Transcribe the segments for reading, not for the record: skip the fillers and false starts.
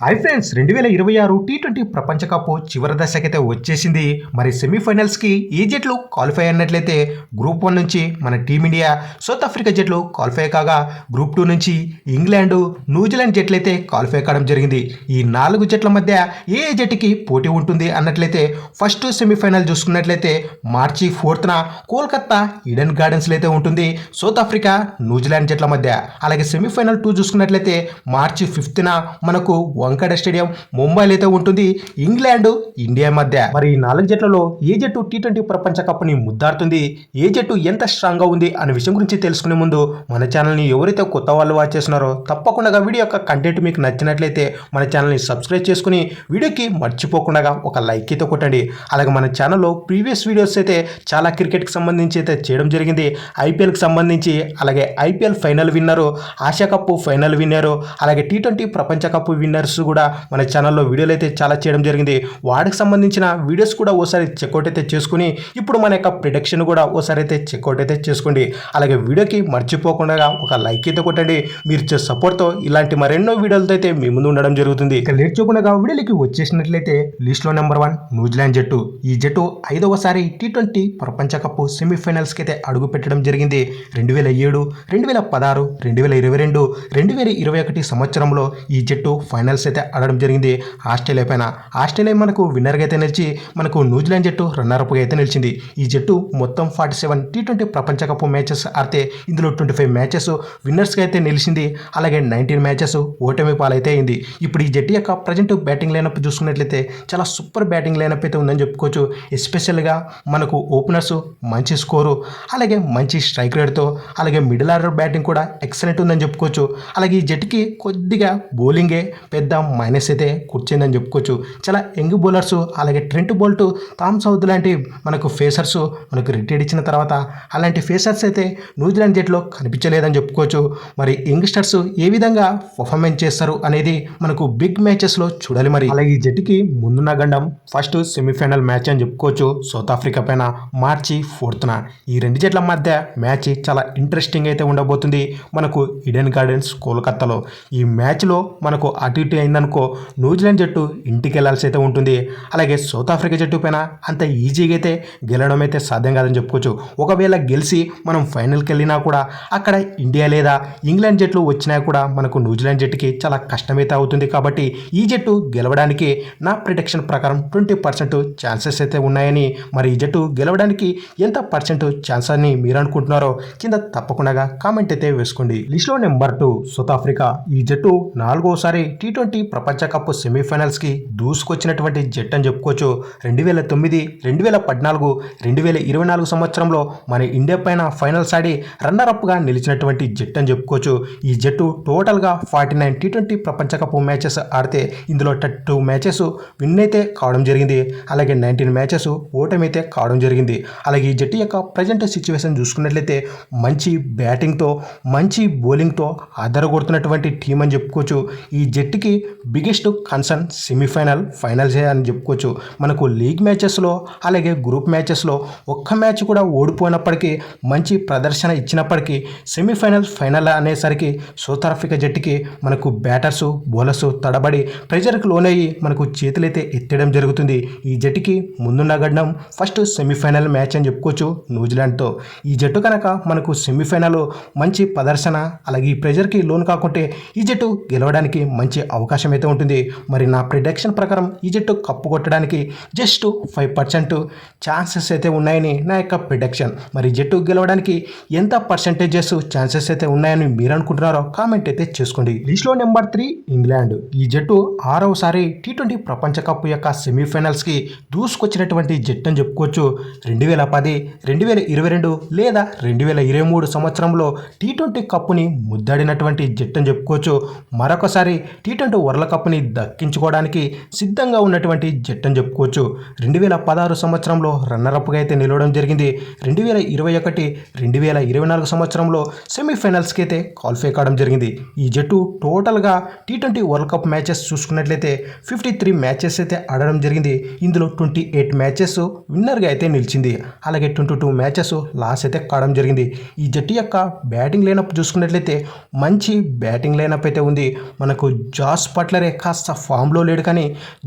Hi friends, 2026 T20 ప్రపంచ cup చివరి దశకైతే వచ్చేసింది. మరి సెమీఫైనల్స్కి ఏ జట్లు క్వాలిఫై అయినట్లయితే గ్రూప్ 1 నుంచి మన టీమిండియా, సౌత్ ఆఫ్రికా జట్లు క్వాలిఫై కాగా, గ్రూప్ 2 నుంచి ఇంగ్లాండ్, న్యూజిలాండ్ జట్లయితే క్వాలిఫై కావడం జరిగింది. ఈ 4 జట్ల మధ్య ఏ జట్టుకి పోటీ ఉంటుంది అన్నట్లయితే ఫస్ట్ సెమీఫైనల్ చూసుకున్నట్లయితే మార్చి 4న కోల్కతా ఈడెన్ గార్డెన్స్లో అయితే ఉంటుంది సౌత్ ఆఫ్రికా, న్యూజిలాండ్ జట్ల మధ్య. అలాగే సెమీఫైనల్ 2 చూసుకున్నట్లయితే మార్చి 5న మనకు వంకడ స్టేడియం ముంబైలో అయితే ఉంటుంది ఇంగ్లాండ్, ఇండియా మధ్య. మరి ఈ 4 జట్లలో ఏ జట్టు టీ20 ప్రపంచ కప్ని ముద్దాడుతుంది, ఏ జట్టు ఎంత స్ట్రాంగ్గా ఉంది అనే విషయం గురించి తెలుసుకునే ముందు మన ఛానల్ని ఎవరైతే కొత్త వాళ్ళు వాచ్ చేస్తున్నారో తప్పకుండా వీడియో యొక్క కంటెంట్ మీకు నచ్చినట్లయితే మన ఛానల్ని సబ్స్క్రైబ్ చేసుకుని వీడియోకి మర్చిపోకుండా ఒక లైక్ అయితే కొట్టండి. అలాగే మన ఛానల్లో ప్రీవియస్ వీడియోస్ అయితే చాలా క్రికెట్కి సంబంధించి అయితే చేయడం జరిగింది. ఐపీఎల్కి సంబంధించి, అలాగే ఐపీఎల్ ఫైనల్ విన్నరు, ఆసియా కప్ ఫైనల్ విన్నరు, అలాగే టీ20 ప్రపంచ కప్ విన్నర్స్ కూడా మన ఛానల్లో వీడియోలు అయితే చాలా చేయడం జరిగింది. వాటికి సంబంధించిన వీడియోస్ కూడా ఓసారి చెక్అవుట్ అయితే చేసుకుని ఇప్పుడు మన యొక్క ప్రిడిక్షన్ కూడా ఓసారి అయితే చెక్అవుట్ అయితే చేసుకోండి. అలాగే వీడియోకి మర్చిపోకుండా ఒక లైక్ అయితే కొట్టండి. మీరు ఇచ్చే సపోర్ట్తో ఇలాంటి మరెన్నో వీడియోలతో అయితే మీ ముందు ఉండడం జరుగుతుంది. ఇక లేట్ చేయకుండా వీడియోకి వచ్చేసినట్లయితే లిస్ట్లో నెంబర్ 1 న్యూజిలాండ్ జట్టు. ఈ జట్టు 5వసారి టీ20 ప్రపంచ కప్ సెమీఫైనల్స్కి అయితే అడుగు పెట్టడం జరిగింది. 2007, 2016, 2022, 2021 సంవత్సరంలో ఈ జట్టు ఫైనల్స్ అయితే ఆడడం జరిగింది ఆస్ట్రేలియా పైన. ఆస్ట్రేలియా మనకు విన్నర్గా అయితే నిలిచి మనకు న్యూజిలాండ్ జట్టు రన్నర్అప్గా అయితే నిలిచింది. ఈ జట్టు మొత్తం 47 టీ20 ప్రపంచ కప్ మ్యాచెస్ ఆడితే ఇందులో 25 మ్యాచెస్ విన్నర్స్గా అయితే నిలిచింది. అలాగే 19 మ్యాచెస్ ఓటమి పాలైతే అయింది. ఇప్పుడు ఈ జట్టు యొక్క ప్రజెంట్ బ్యాటింగ్ లైనప్ చూసుకున్నట్లయితే చాలా సూపర్ బ్యాటింగ్ లైనప్ అయితే ఉందని చెప్పుకోవచ్చు. ఎస్పెషల్గా మనకు ఓపెనర్స్ మంచి స్కోరు, అలాగే మంచి స్ట్రైక్ రేట్తో, అలాగే మిడిల్ ఆర్డర్ బ్యాటింగ్ కూడా ఎక్సలెంట్ ఉందని చెప్పుకోవచ్చు. అలాగే ఈ జట్టుకి కొద్దిగా బౌలింగే పెద్ద మైనస్ అయితే కూర్చుందని చెప్పుకోవచ్చు. చాలా యంగ్ బౌలర్స్, అలాగే ట్రెంట్ బోల్ట్, టామ్ సౌత్ లాంటి మనకు ఫేసర్స్ మనకు రిటైర్డ్ ఇచ్చిన తర్వాత అలాంటి ఫేసర్స్ అయితే న్యూజిలాండ్ జట్టులో కనిపించలేదని చెప్పుకోవచ్చు. మరి యంగ్స్టర్స్ ఏ విధంగా పర్ఫార్మెన్స్ చేస్తారు అనేది మనకు బిగ్ మ్యాచెస్లో చూడాలి. మరి అలాగే ఈ జట్టుకి ముందున్న గండం ఫస్ట్ సెమీఫైనల్ మ్యాచ్ అని చెప్పుకోవచ్చు సౌత్ ఆఫ్రికా పైన మార్చి 4న. ఈ 2 జట్ల మధ్య మ్యాచ్ చాలా ఇంట్రెస్టింగ్ అయితే ఉండబోతుంది మనకు ఈడెన్ గార్డెన్స్ కోల్కతాలో. ఈ మ్యాచ్లో మనకు అటు ఇటు అయిందనుకో న్యూజిలాండ్ జట్టు ఇంటికి వెళ్లాల్సి అయితే ఉంటుంది. అలాగే సౌత్ ఆఫ్రికా జట్టు పైన అంత ఈజీగా అయితే గెలవడం అయితే సాధ్యం కాదని చెప్పుకోవచ్చు. ఒకవేళ గెలిచి మనం ఫైనల్కి వెళ్ళినా కూడా అక్కడ ఇండియా లేదా ఇంగ్లాండ్ జట్లు వచ్చినా కూడా మనకు న్యూజిలాండ్ జట్టుకి చాలా కష్టమైతే అవుతుంది. కాబట్టి ఈ జట్టు గెలవడానికి నా ప్రిడిక్షన్ ప్రకారం 20% ఛాన్సెస్ అయితే ఉన్నాయని. మరి ఈ జట్టు గెలవడానికి ఎంత పర్సెంట్ ఛాన్స్ అని మీరు అనుకుంటున్నారో కింద తప్పకుండా కామెంట్ అయితే వేసుకోండి. లిస్ట్లో నెంబర్ 2 సౌత్ ఆఫ్రికా. ఈ జట్టు 4వసారి టీ20 ప్రపంచ కప్ సెమీఫైనల్స్కి దూసుకొచ్చినటువంటి జట్టు అని చెప్పుకోవచ్చు. 2009, 2014, 2024 సంవత్సరంలో మన ఇండియా పైన ఫైనల్స్ ఆడి రన్నర్అప్గా నిలిచినటువంటి జట్టు అని చెప్పుకోవచ్చు. ఈ జట్టు టోటల్గా 49 టీ20 ప్రపంచ కప్ మ్యాచెస్ ఆడితే ఇందులో 32 మ్యాచెస్ విన్ అయితే కావడం జరిగింది. అలాగే 19 మ్యాచెస్ ఓటమి అయితే కావడం జరిగింది. అలాగే ఈ జట్టు యొక్క ప్రజెంట్ సిచ్యువేషన్ చూసుకున్నట్లయితే మంచి బ్యాటింగ్తో, మంచి బౌలింగ్తో ఆధారపడుతున్నటువంటి టీం అని చెప్పుకోవచ్చు. ఈ జట్టుకి బిగ్గెస్ట్ కన్సర్న్ సెమీఫైనల్, ఫైనల్సే అని చెప్పుకోవచ్చు. మనకు లీగ్ మ్యాచెస్లో, అలాగే గ్రూప్ మ్యాచెస్లో ఒక్క మ్యాచ్ కూడా ఓడిపోయినప్పటికీ, మంచి ప్రదర్శన ఇచ్చినప్పటికీ సెమీఫైనల్, ఫైనల్ అనేసరికి సౌత్ ఆఫ్రికా జట్టుకి మనకు బ్యాటర్స్, బౌలర్స్ తడబడి ప్రెజర్కి లోనయ్యి మనకు చేతులైతే ఎత్తడం జరుగుతుంది. ఈ జట్టుకి ముందున్న గడ్డం ఫస్ట్ సెమీఫైనల్ మ్యాచ్ అని చెప్పుకోవచ్చు న్యూజిలాండ్తో. ఈ జట్టు కనుక మనకు సెమీఫైనల్ మంచి ప్రదర్శన, అలాగే ఈ ప్రెజర్కి లోన్ కాకుంటే ఈ జట్టు గెలవడానికి మంచి అవకాశం అయితే ఉంటుంది. మరి నా ప్రిడిక్షన్ ప్రకారం ఈ జట్టు కప్పు కొట్టడానికి జస్ట్ 5% ఛాన్సెస్ అయితే ఉన్నాయని నా యొక్క ప్రిడిక్షన్. మరి జట్టు గెలవడానికి ఎంత పర్సెంటేజెస్ ఛాన్సెస్ అయితే ఉన్నాయని మీరు అనుకుంటున్నారో కామెంట్ అయితే చేసుకోండి. లిస్ట్లో నెంబర్ 3 ఇంగ్లాండ్. ఈ జట్టు 6వసారి టీ20 ప్రపంచ కప్ యొక్క సెమీఫైనల్స్కి దూసుకొచ్చినటువంటి జట్టు అని చెప్పుకోవచ్చు. 2010, 2022 లేదా 2023 సంవత్సరంలో టీ20 కప్పుని ముద్దాడినటువంటి జట్టు అని చెప్పుకోవచ్చు. మరొకసారి టీ20 వరల్డ్ కప్ని దక్కించుకోవడానికి సిద్ధంగా ఉన్నటువంటి జట్టు అని చెప్పుకోవచ్చు. 2016 సంవత్సరంలో రన్నర్అప్గా అయితే నిలవడం జరిగింది. 2021, 2024 సంవత్సరంలో సెమీఫైనల్స్కి అయితే క్వాలిఫై కావడం జరిగింది. ఈ జట్టు టోటల్గా టీ20 వరల్డ్ కప్ మ్యాచెస్ చూసుకున్నట్లయితే 53 మ్యాచెస్ అయితే ఆడడం జరిగింది. ఇందులో 28 మ్యాచెస్ విన్నర్గా అయితే నిలిచింది. అలాగే 22 మ్యాచెస్ లాస్ అయితే కావడం జరిగింది. ఈ జట్టు యొక్క బ్యాటింగ్ లైనప్ చూసుకున్నట్లయితే మంచి బ్యాటింగ్ లైనప్ అయితే ఉంది. మనకు జాస్ బట్లరే కాస్త ఫామ్లో లేడు, కానీ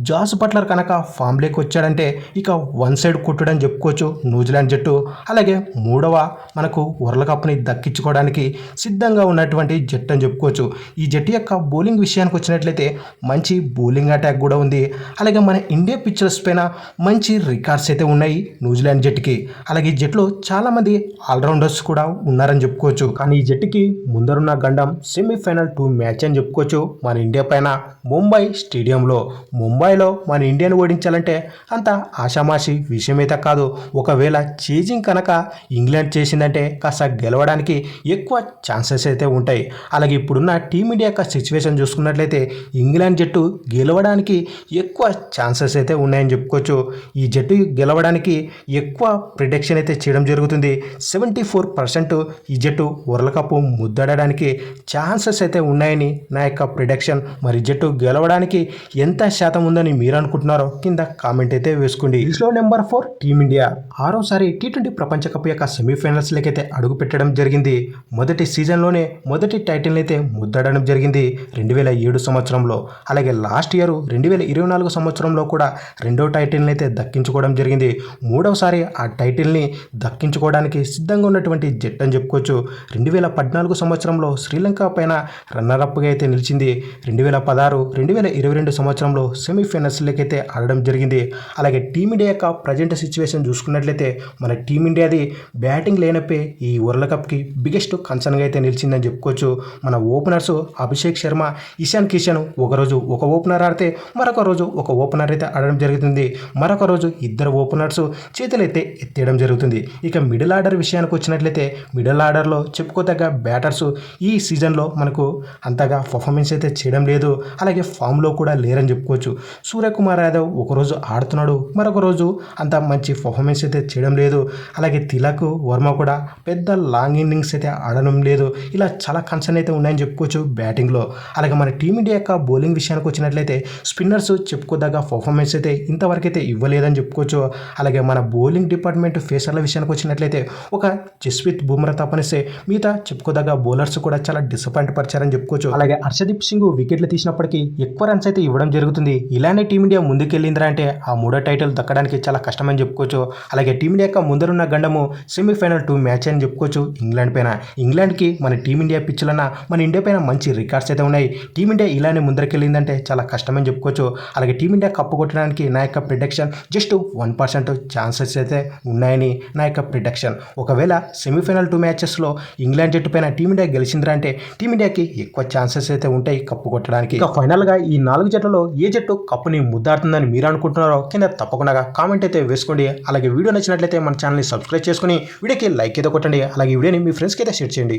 జాస్ బట్లర్ కనుక ఫామ్లోకి వచ్చాడంటే ఇక వన్ సైడ్ కొట్టుడని చెప్పుకోవచ్చు న్యూజిలాండ్ జట్టు. అలాగే మూడవ మనకు వరల్డ్ కప్ని దక్కించుకోవడానికి సిద్ధంగా ఉన్నటువంటి జట్టు అని చెప్పుకోవచ్చు. ఈ జట్టు యొక్క బౌలింగ్ విషయానికి వచ్చినట్లయితే మంచి బౌలింగ్ అటాక్ కూడా ఉంది. అలాగే మన ఇండియా పిక్చర్స్ పైన మంచి రికార్డ్స్ అయితే ఉన్నాయి న్యూజిలాండ్ జట్టుకి. అలాగే ఈ జట్టులో చాలామంది ఆల్రౌండర్స్ కూడా ఉన్నారని చెప్పుకోవచ్చు. కానీ ఈ జట్టుకి ముందరున్న గండం సెమీఫైనల్ 2 మ్యాచ్ అని చెప్పుకోవచ్చు మన ఇండియా పైన ముంబై స్టేడియంలో. ముంబైలో మన ఇండియాను ఓడించాలంటే అంత ఆషామాషి విషయమైతే కాదు. ఒకవేళ చేజింగ్ కనుక ఇంగ్లాండ్ చేసిందంటే కాస్త గెలవడానికి ఎక్కువ ఛాన్సెస్ అయితే ఉంటాయి. అలాగే ఇప్పుడున్న టీమిండియా యొక్క సిచ్యువేషన్ చూసుకున్నట్లయితే ఇంగ్లాండ్ జట్టు గెలవడానికి ఎక్కువ ఛాన్సెస్ అయితే ఉన్నాయని చెప్పుకోవచ్చు. ఈ జట్టు గెలవడానికి ఎక్కువ ప్రిడిక్షన్ అయితే చేయడం జరుగుతుంది. 74% ఈ జట్టు వరల్డ్ కప్ ముద్దడడానికి ఛాన్సెస్ అయితే ఉన్నాయని నా యొక్క ప్రిడిక్షన్. మరి జట్టు గెలవడానికి ఎంత శాతం ఉందని మీరు అనుకుంటున్నారో కింద కామెంట్ అయితే వేసుకోండి. లిస్ట్లో నెంబర్ 4 టీమిండియా 6వసారి T20 ప్రపంచ కప్ యొక్క సెమీఫైనల్స్లోకి అయితే అడుగు పెట్టడం జరిగింది. మొదటి సీజన్లోనే మొదటి టైటిల్ అయితే ముద్దడడం జరిగింది 2007 సంవత్సరంలో. అలాగే లాస్ట్ ఇయర్ 2024 సంవత్సరంలో కూడా రెండో టైటిల్ని అయితే దక్కించుకోవడం జరిగింది. మూడవసారి ఆ టైటిల్ని దక్కించుకోవడానికి సిద్ధంగా ఉన్నటువంటి జట్టు అని చెప్పుకోవచ్చు. 2014 సంవత్సరంలో శ్రీలంక పైన రన్నరప్గా అయితే నిలిచింది. 2016, 2022 సంవత్సరంలో సెమీఫైనల్స్లోకి అయితే ఆడడం జరిగింది. అలాగే టీమిండియా యొక్క ప్రజెంట్ సిచ్యువేషన్ చూసుకున్నట్లయితే మన టీమిండియాది బ్యాటింగ్ లేనప్పే ఈ వరల్డ్ కప్కి బిగ్గెస్ట్ కన్సర్న్గా అయితే నిలిచిందని చెప్పుకోవచ్చు. మన ఓపెనర్స్ అభిషేక్ శర్మ, ఇషాన్ కిషన్ ఒకరోజు ఒక ఓపెనర్ ఆడితే మరొక రోజు ఒక ఓపెనర్ అయితే ఆడడం జరుగుతుంది. మరొక రోజు ఇద్దరు ఓపెనర్స్ చేతులైతే ఎత్తేయడం జరుగుతుంది. ఇక మిడిల్ ఆర్డర్ విషయానికి వచ్చినట్లయితే మిడిల్ ఆర్డర్లో చెప్పుకోదగ్గ బ్యాటర్స్ ఈ సీజన్లో మనకు అంతగా పర్ఫార్మెన్స్ అయితే చేయడం లేదు. అలాగే ఫామ్లో కూడా లేరని చెప్పుకోవచ్చు. సూర్యకుమార్ యాదవ్ ఒకరోజు ఆడుతున్నాడు, మరొక రోజు అంత మంచి పర్ఫార్మెన్స్ అయితే చేయడం లేదు. అలాగే తిలక్ వర్మ కూడా పెద్ద లాంగ్ ఇన్నింగ్స్ అయితే ఆడడం లేదు. ఇలా చాలా కన్సర్న్ అయితే ఉన్నాయని చెప్పుకోవచ్చు బ్యాటింగ్లో. అలాగే మన టీమిండియా యొక్క బౌలింగ్ విషయానికి వచ్చినట్లయితే స్పిన్నర్స్ చెప్పుకోదగ్గ పర్ఫార్మెన్స్ అయితే ఇంతవరకు అయితే ఇవ్వలేదని చెప్పుకోవచ్చు. అలాగే మన బౌలింగ్ డిపార్ట్మెంట్ ఫేసర్ల విషయానికి వచ్చినట్లయితే ఒక జస్ప్రీత్ బుమ్రా తప్పనిస్తే మిగతా చెప్పుకోదగ్గ బౌలర్స్ కూడా చాలా డిసప్పాయింట్ పరిచారని చెప్పుకోవచ్చు. అలాగే హర్షదీప్ సింగ్ వికెట్లు తీసినప్పటికీ ఎక్కువ రన్స్ అయితే ఇవ్వడం జరుగుతుంది. ఇలానే టీమిండియా ముందుకెళ్ళిందిరా అంటే ఆ మూడో టైటిల్ దక్కడానికి చాలా కష్టమని చెప్పుకోవచ్చు. అలాగే టీమిండియా యొక్క ముందరున్న గండము సెమీఫైనల్ 2 మ్యాచ్ అని చెప్పుకోవచ్చు ఇంగ్లాండ్ పైన. ఇంగ్లాండ్కి మన టీమిండియా పిచ్చులన్న మన ఇండియా పైన మంచి రికార్డ్స్ అయితే ఉన్నాయి. టీమిండియా ఇలానే ముందరికెళ్ళిందంటే చాలా కష్టమని చెప్పుకోవచ్చు. అలాగే టీమిండియా కప్పు కొట్టడానికి నా యొక్క ప్రిడిక్షన్ జస్ట్ 1% ఛాన్సెస్ అయితే ఉన్నాయని నా యొక్క ప్రిడిక్షన్. ఒకవేళ సెమీఫైనల్ 2 మ్యాచెస్లో ఇంగ్లాండ్ జట్టు పైన టీమిండియా గెలిచిందిరా అంటే టీమిండియాకి ఎక్కువ ఛాన్సెస్ అయితే ఉంటాయి కప్పు కొట్టడానికి. ఇక ఫైనల్గా ఈ 4 జట్లలో ఏ జట్టు కప్పుని ముద్దాడుతుందని మీరు అనుకుంటున్నారో కింద తప్పకుండా కామెంట్ అయితే వేసుకోండి. అలాగే వీడియో నచ్చినట్లయితే మన ఛానల్ని సబ్స్క్రైబ్ చేసుకుని వీడియోకి లైక్ అయితే కొట్టండి. అలాగే వీడియోని మీ ఫ్రెండ్స్కి అయితే షేర్ చేయండి.